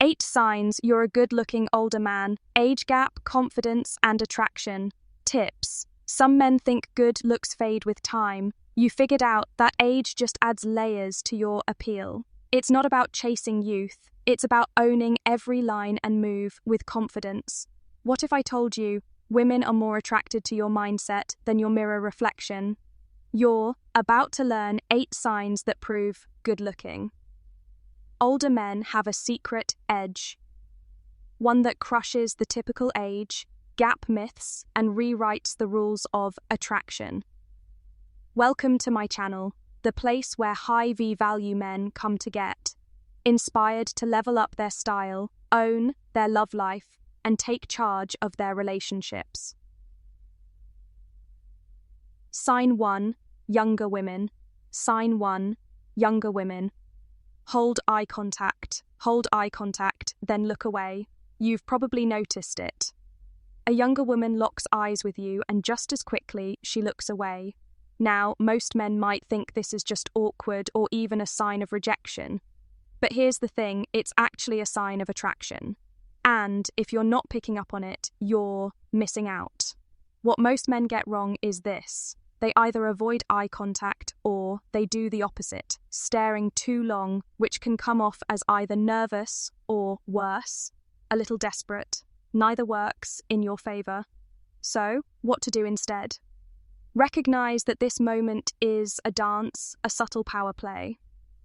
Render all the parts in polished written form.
8 signs you're a good-looking older man. Age gap, confidence, and attraction. Tips. Some men think good looks fade with time. You figured out that age just adds layers to your appeal. It's not about chasing youth. It's about owning every line and move with confidence. What if I told you women are more attracted to your mindset than your mirror reflection? You're about to learn 8 signs that prove good-looking. Older men have a secret edge, one that crushes the typical age, gap myths, and rewrites the rules of attraction. Welcome to my channel, the place where high V-value men come to get inspired to level up their style, own their love life, and take charge of their relationships. Sign 1. Younger women. Sign 1. Younger women. Hold eye contact, then look away. You've probably noticed it. A younger woman locks eyes with you and just as quickly she looks away. Now, most men might think this is just awkward or even a sign of rejection. But here's the thing, it's actually a sign of attraction. And if you're not picking up on it, you're missing out. What most men get wrong is this. They either avoid eye contact or they do the opposite, staring too long, which can come off as either nervous or, worse, a little desperate. Neither works in your favor. So, what to do instead? Recognize that this moment is a dance, a subtle power play.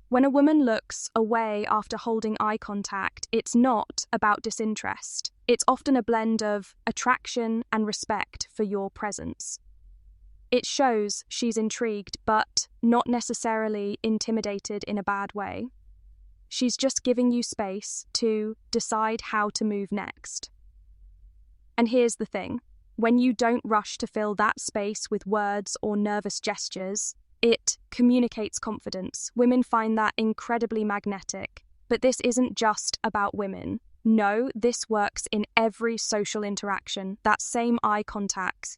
When a woman looks away after holding eye contact, it's not about disinterest. It's often a blend of attraction and respect for your presence. It shows she's intrigued, but not necessarily intimidated in a bad way. She's just giving you space to decide how to move next. And here's the thing. When you don't rush to fill that space with words or nervous gestures, it communicates confidence. Women find that incredibly magnetic. But this isn't just about women. No, this works in every social interaction. That same eye contact.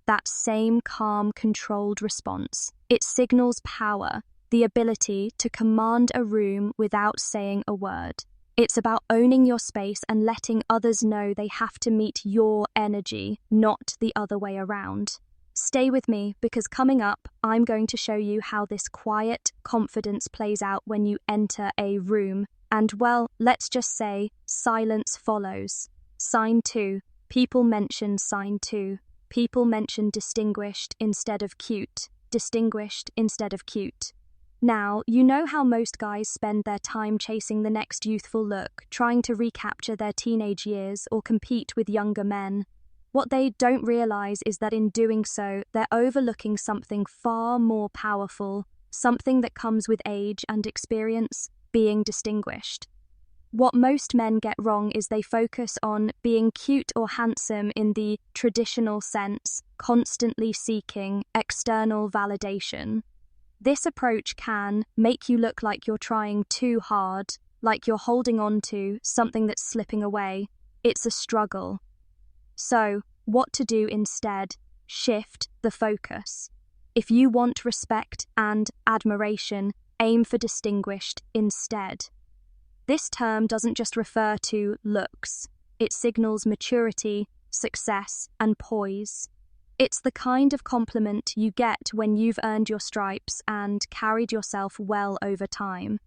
That same calm, controlled response. It signals power, the ability to command a room without saying a word. It's about owning your space and letting others know they have to meet your energy, not the other way around. Stay with me because coming up, I'm going to show you how this quiet confidence plays out when you enter a room. And well, let's just say silence follows. Sign 2. People mention sign 2. People mention distinguished instead of cute. Distinguished instead of cute. Now, you know how most guys spend their time chasing the next youthful look, trying to recapture their teenage years or compete with younger men. What they don't realize is that in doing so, they're overlooking something far more powerful, something that comes with age and experience, being distinguished. What most men get wrong is they focus on being cute or handsome in the traditional sense, constantly seeking external validation. This approach can make you look like you're trying too hard, like you're holding on to something that's slipping away. It's a struggle. So, what to do instead? Shift the focus. If you want respect and admiration, aim for distinguished instead. This term doesn't just refer to looks. It signals maturity, success, and poise. It's the kind of compliment you get when you've earned your stripes and carried yourself well over time.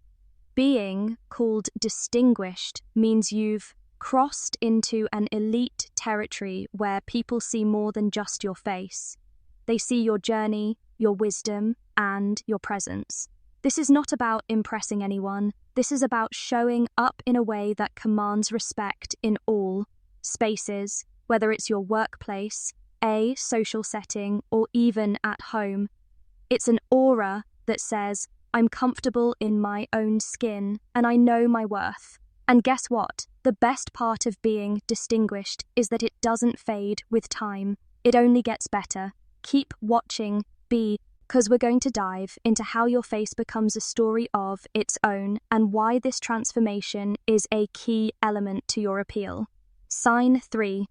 Being called distinguished means you've crossed into an elite territory where people see more than just your face. They see your journey, your wisdom, and your presence. This is not about impressing anyone. This is about showing up in a way that commands respect in all spaces, whether it's your workplace, a social setting, or even at home. It's an aura that says, I'm comfortable in my own skin and I know my worth. And guess what? The best part of being distinguished is that it doesn't fade with time. It only gets better. Keep watching, because we're going to dive into how your face becomes a story of its own and why this transformation is a key element to your appeal. Sign 3.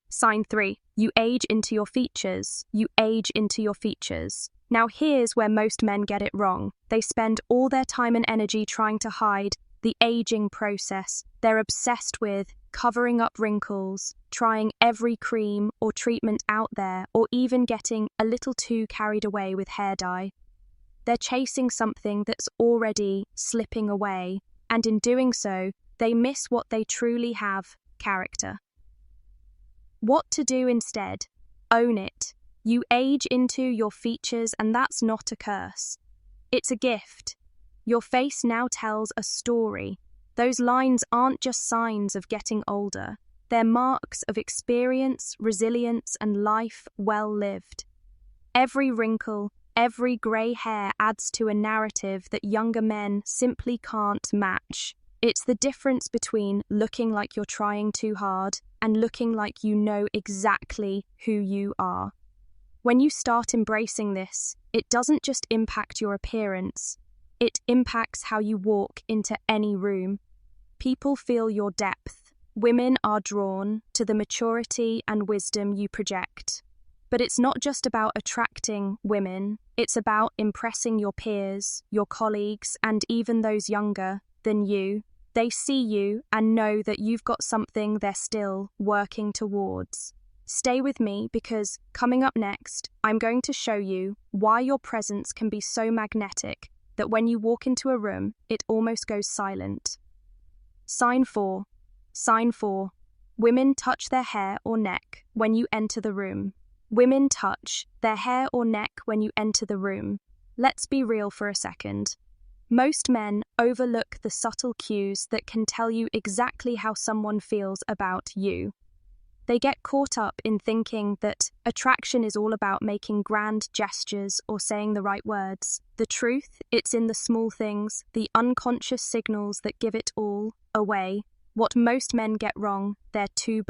Sign 3. You age into your features. You age into your features. Now here's where most men get it wrong. They spend all their time and energy trying to hide the aging process. They're obsessed with covering up wrinkles, trying every cream or treatment out there, or even getting a little too carried away with hair dye. They're chasing something that's already slipping away, and in doing so, they miss what they truly have: character. What to do instead? Own it. You age into your features, and that's not a curse. It's a gift. Your face now tells a story. Those lines aren't just signs of getting older. They're marks of experience, resilience, and life well lived. Every wrinkle, every grey hair adds to a narrative that younger men simply can't match. It's the difference between looking like you're trying too hard and looking like you know exactly who you are. When you start embracing this, it doesn't just impact your appearance, it impacts how you walk into any room. People feel your depth. Women are drawn to the maturity and wisdom you project. But it's not just about attracting women, it's about impressing your peers, your colleagues, and even those younger than you. They see you and know that you've got something they're still working towards. Stay with me, because coming up next, I'm going to show you why your presence can be so magnetic that when you walk into a room, it almost goes silent. Sign 4. Sign 4. Women touch their hair or neck when you enter the room. Women touch their hair or neck when you enter the room. Let's be real for a second. Most men overlook the subtle cues that can tell you exactly how someone feels about you. They get caught up in thinking that attraction is all about making grand gestures or saying the right words. The truth, it's in the small things, the unconscious signals that give it all away. What most men get wrong, they're too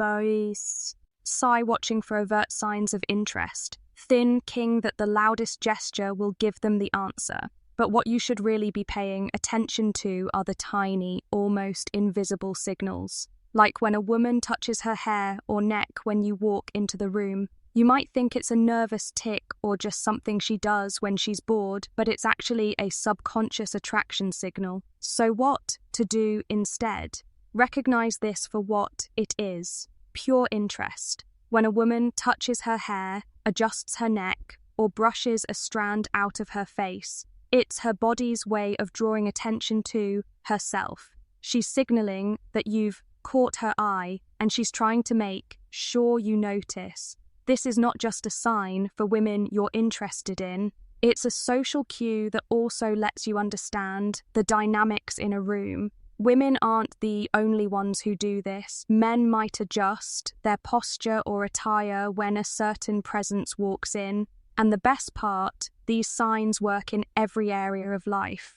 shy watching for overt signs of interest, thinking that the loudest gesture will give them the answer. But what you should really be paying attention to are the tiny, almost invisible signals. Like when a woman touches her hair or neck when you walk into the room. You might think it's a nervous tick or just something she does when she's bored, but it's actually a subconscious attraction signal. So what to do instead? Recognize this for what it is: pure interest. When a woman touches her hair, adjusts her neck, or brushes a strand out of her face, it's her body's way of drawing attention to herself. She's signaling that you've caught her eye, and she's trying to make sure you notice. This is not just a sign for women you're interested in, it's a social cue that also lets you understand the dynamics in a room. Women aren't the only ones who do this. Men might adjust their posture or attire when a certain presence walks in, and the best part, these signs work in every area of life.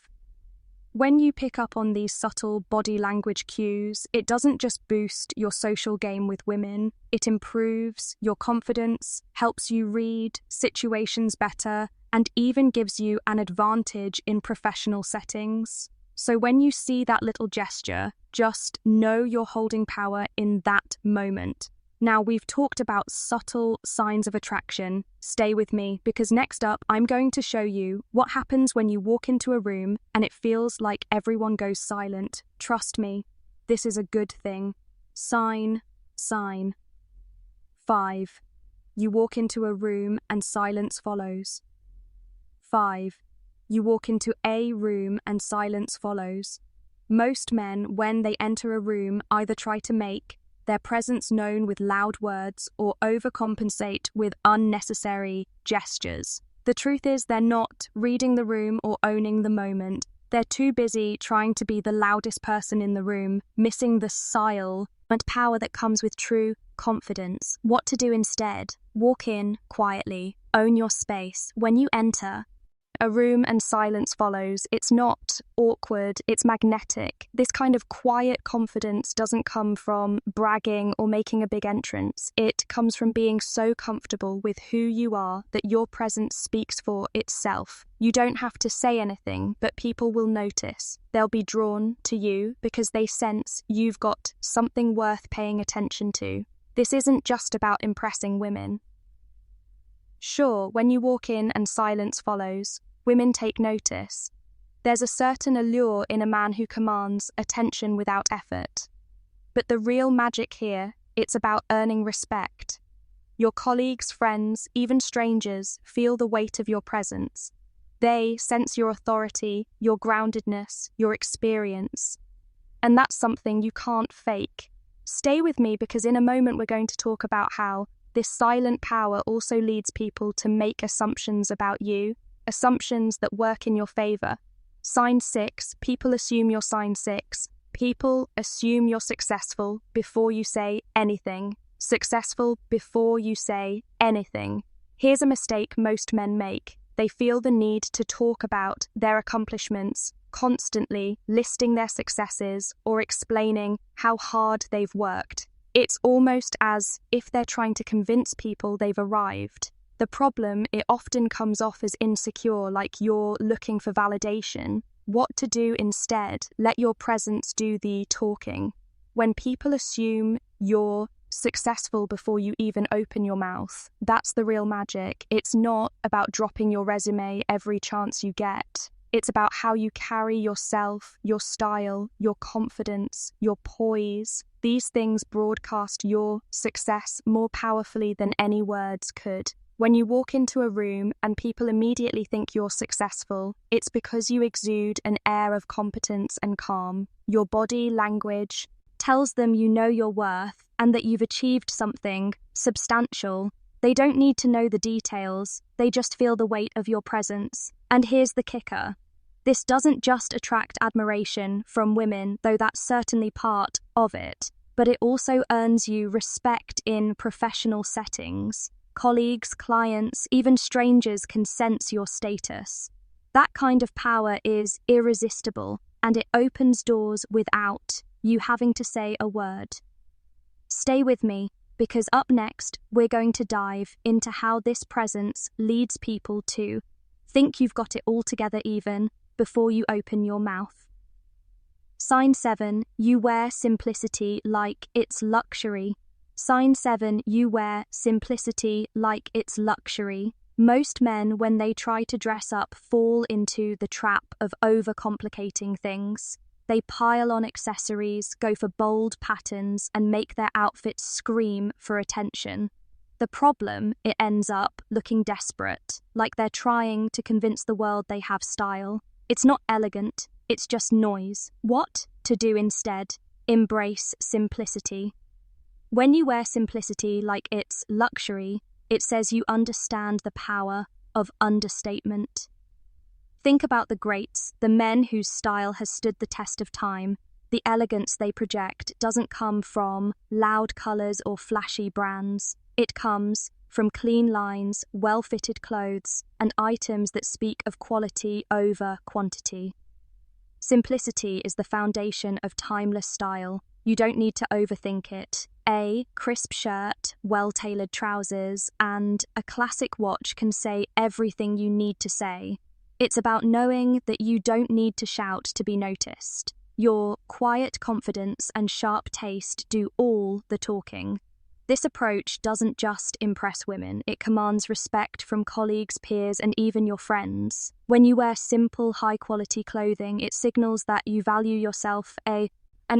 When you pick up on these subtle body language cues, it doesn't just boost your social game with women, it improves your confidence, helps you read situations better, and even gives you an advantage in professional settings. So when you see that little gesture, just know you're holding power in that moment. Now, we've talked about subtle signs of attraction. Stay with me, because next up, I'm going to show you what happens when you walk into a room and it feels like everyone goes silent. Trust me, this is a good thing. Sign. 5. You walk into a room and silence follows. 5. You walk into a room and silence follows. Most men, when they enter a room, either try to make their presence known with loud words or overcompensate with unnecessary gestures. The truth is, they're not reading the room or owning the moment. They're too busy trying to be the loudest person in the room, missing the silent power that comes with true confidence. What to do instead? Walk in quietly, own your space. When you enter a room and silence follows, it's not awkward, it's magnetic. This kind of quiet confidence doesn't come from bragging or making a big entrance. It comes from being so comfortable with who you are that your presence speaks for itself. You don't have to say anything, but people will notice. They'll be drawn to you because they sense you've got something worth paying attention to. This isn't just about impressing women. Sure, when you walk in and silence follows, women take notice. There's a certain allure in a man who commands attention without effort. But the real magic here, it's about earning respect. Your colleagues, friends, even strangers feel the weight of your presence. They sense your authority, your groundedness, your experience. And that's something you can't fake. Stay with me because in a moment we're going to talk about how this silent power also leads people to make assumptions about you, assumptions that work in your favor. Sign 6, people assume you're sign 6. People assume you're successful before you say anything. Successful before you say anything. Here's a mistake most men make. They feel the need to talk about their accomplishments, constantly listing their successes or explaining how hard they've worked. It's almost as if they're trying to convince people they've arrived. The problem, it often comes off as insecure, like you're looking for validation. What to do instead? Let your presence do the talking. When people assume you're successful before you even open your mouth, that's the real magic. It's not about dropping your resume every chance you get. It's about how you carry yourself, your style, your confidence, your poise. These things broadcast your success more powerfully than any words could. When you walk into a room and people immediately think you're successful, it's because you exude an air of competence and calm. Your body language tells them you know your worth and that you've achieved something substantial. They don't need to know the details, they just feel the weight of your presence. And here's the kicker. This doesn't just attract admiration from women, though that's certainly part of it, but it also earns you respect in professional settings. Colleagues, clients, even strangers can sense your status. That kind of power is irresistible, and it opens doors without you having to say a word. Stay with me, because up next, we're going to dive into how this presence leads people to think you've got it all together even before you open your mouth. Sign 7, you wear simplicity like it's luxury. Sign 7, you wear simplicity like it's luxury. Most men, when they try to dress up, fall into the trap of overcomplicating things. They pile on accessories, go for bold patterns, and make their outfits scream for attention. The problem, it ends up looking desperate, like they're trying to convince the world they have style. It's not elegant, it's just noise. What to do instead? Embrace simplicity. When you wear simplicity like it's luxury, it says you understand the power of understatement. Think about the greats, the men whose style has stood the test of time. The elegance they project doesn't come from loud colours or flashy brands. It comes from clean lines, well-fitted clothes, and items that speak of quality over quantity. Simplicity is the foundation of timeless style. You don't need to overthink it. A crisp shirt, well-tailored trousers, and a classic watch can say everything you need to say. It's about knowing that you don't need to shout to be noticed. Your quiet confidence and sharp taste do all the talking. This approach doesn't just impress women, it commands respect from colleagues, peers, and even your friends. When you wear simple, high-quality clothing, it signals that you value yourself and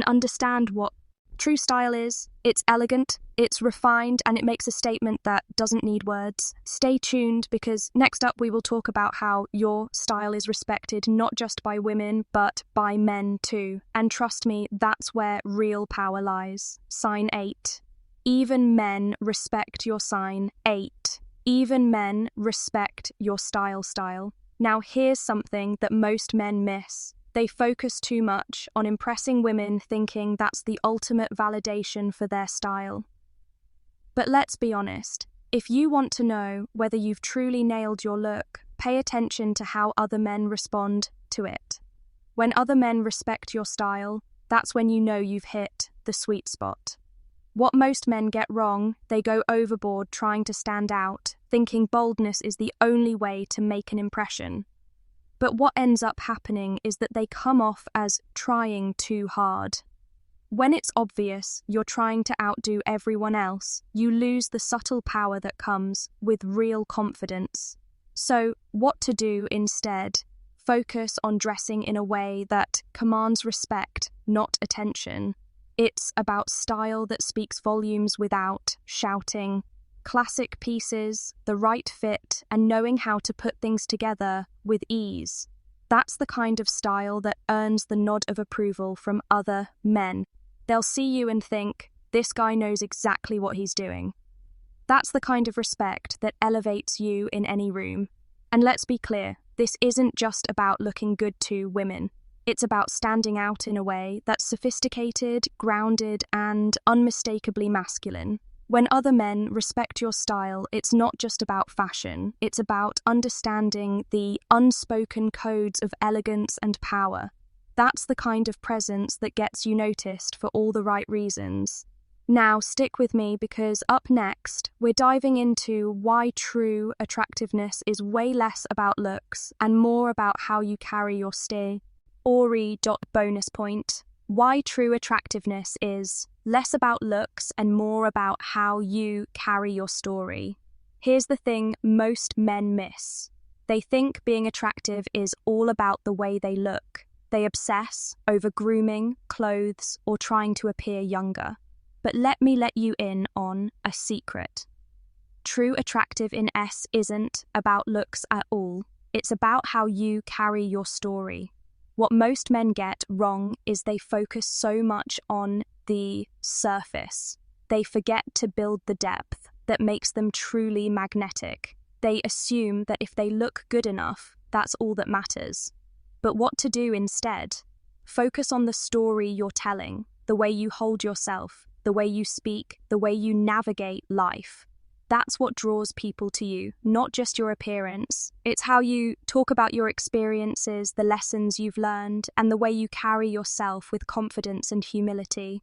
understand what true style is. It's elegant, it's refined, and it makes a statement that doesn't need words. Stay tuned because next up we will talk about how your style is respected not just by women but by men too. And trust me, that's where real power lies. Sign 8. Even men respect your sign 8. Even men respect your style. Now here's something that most men miss. They focus too much on impressing women, thinking that's the ultimate validation for their style. But let's be honest, if you want to know whether you've truly nailed your look, pay attention to how other men respond to it. When other men respect your style, that's when you know you've hit the sweet spot. What most men get wrong, they go overboard trying to stand out, thinking boldness is the only way to make an impression. But what ends up happening is that they come off as trying too hard. When it's obvious you're trying to outdo everyone else, you lose the subtle power that comes with real confidence. So, what to do instead? Focus on dressing in a way that commands respect, not attention. It's about style that speaks volumes without shouting. Classic pieces, the right fit, and knowing how to put things together with ease. That's the kind of style that earns the nod of approval from other men. They'll see you and think, this guy knows exactly what he's doing. That's the kind of respect that elevates you in any room. And let's be clear, this isn't just about looking good to women. It's about standing out in a way that's sophisticated, grounded, and unmistakably masculine. When other men respect your style, it's not just about fashion. It's about understanding the unspoken codes of elegance and power. That's the kind of presence that gets you noticed for all the right reasons. Now, stick with me because up next, we're diving into why true attractiveness is way less about looks and more about how you carry your stay. Bonus point. Why true attractiveness is less about looks and more about how you carry your story. Here's the thing most men miss. They think being attractive is all about the way they look. They obsess over grooming, clothes, or trying to appear younger. But let me let you in on a secret. True attractive in S isn't about looks at all. It's about how you carry your story. What most men get wrong is they focus so much on the surface. They forget to build the depth that makes them truly magnetic. They assume that if they look good enough, that's all that matters. But what to do instead? Focus on the story you're telling, the way you hold yourself, the way you speak, the way you navigate life. That's what draws people to you, not just your appearance. It's how you talk about your experiences, the lessons you've learned, and the way you carry yourself with confidence and humility.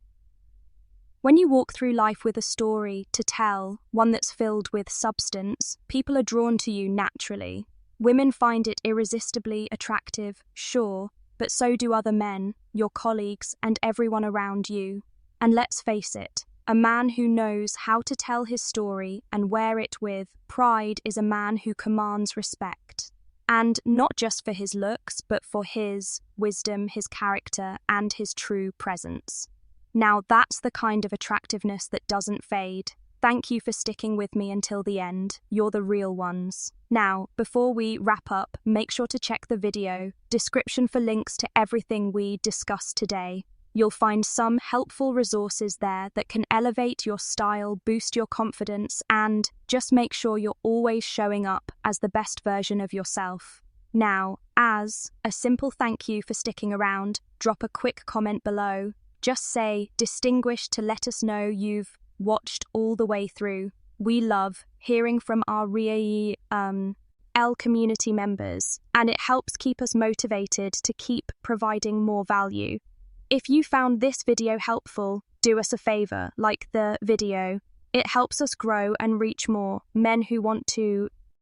When you walk through life with a story to tell, one that's filled with substance, people are drawn to you naturally. Women find it irresistibly attractive, sure, but so do other men, your colleagues, and everyone around you. And let's face it, a man who knows how to tell his story and wear it with pride is a man who commands respect. And not just for his looks, but for his wisdom, his character, and his true presence. Now that's the kind of attractiveness that doesn't fade. Thank you for sticking with me until the end. You're the real ones. Now, before we wrap up, make sure to check the video description for links to everything we discussed today. You'll find some helpful resources there that can elevate your style, boost your confidence, and just make sure you're always showing up as the best version of yourself. Now, as a simple thank you for sticking around, drop a quick comment below. Just say "distinguished" to let us know you've watched all the way through. We love hearing from our L community members, and it helps keep us motivated to keep providing more value. If you found this video helpful, do us a favor, like the video. It helps us grow and reach more men who want to